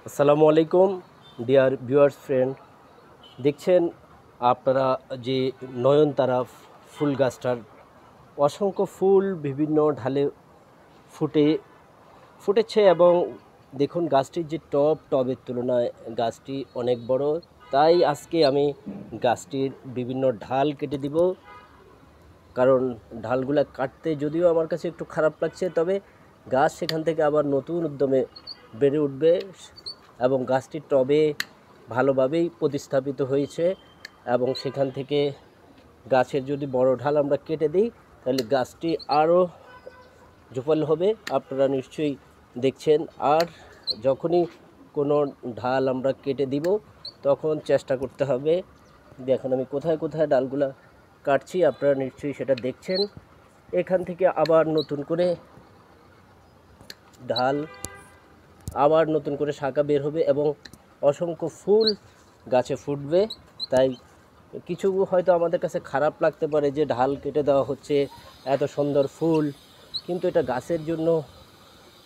আসসালামু আলাইকুম dear viewers friend. দেখছেন আপনারা যে নয়নতারা ফুল গাছটার অসংখ্য ফুল বিভিন্ন ঢালে ফুটে ফুটেছে এবং দেখুন গাছটির যে টবের তুলনায় গাছটি অনেক বড়। তাই আজকে আমি গাছটির বিভিন্ন ঢাল কেটে দিব, কারণ ঢালগুলা কাটতে যদিও আমার কাছে একটু খারাপ লাগছে, তবে গাছ সেখান থেকে আবার নতুন উদ্যমে বেড়ে উঠবে এবং গাছটি টবে ভালোভাবেই প্রতিস্থাপিত হয়েছে এবং সেখান থেকে গাছের যদি বড় ঢাল আমরা কেটে দিই তাহলে গাছটি আরও ঝোপালো হবে, আপনারা নিশ্চয়ই দেখছেন। আর যখনই কোনো ঢাল আমরা কেটে দিব তখন চেষ্টা করতে হবে, দেখুন আমি কোথায় কোথায় ডালগুলা কাটছি, আপনারা নিশ্চয়ই সেটা দেখছেন। এখান থেকে আবার নতুন করে ঢাল, আবার নতুন করে শাখা বের হবে এবং অসংখ্য ফুল গাছে ফুটবে। তাই কিছু হয়তো আমাদের কাছে খারাপ লাগতে পারে যে ঢাল কেটে দেওয়া হচ্ছে, এত সুন্দর ফুল, কিন্তু এটা গাছের জন্য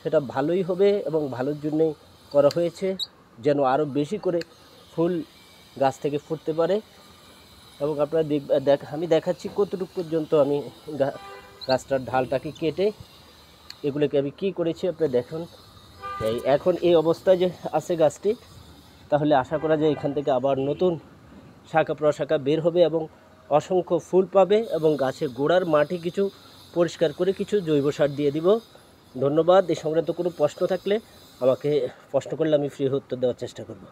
সেটা ভালোই হবে এবং ভালোর জন্যই করা হয়েছে, যেন আরও বেশি করে ফুল গাছ থেকে ফুটতে পারে। এবং আপনারা আমি দেখাচ্ছি কতটুকু পর্যন্ত আমি গাছটার ঢালটাকে কেটে এগুলোকে আমি কী করেছি আপনারা দেখুন। এখন এই অবস্থায় যে আছে গাছটি, তাহলে আশা করা যায় এখান থেকে আবার নতুন শাখা প্রশাখা বের হবে এবং অসংখ্য ফুল পাবে এবং গাছের গোড়ার মাটি কিছু পরিষ্কার করে কিছু জৈব সার দিয়ে দিব। ধন্যবাদ। এই সংক্রান্ত কোনো প্রশ্ন থাকলে আমাকে প্রশ্ন করলে আমি ফ্রি উত্তর দেওয়ার চেষ্টা করব।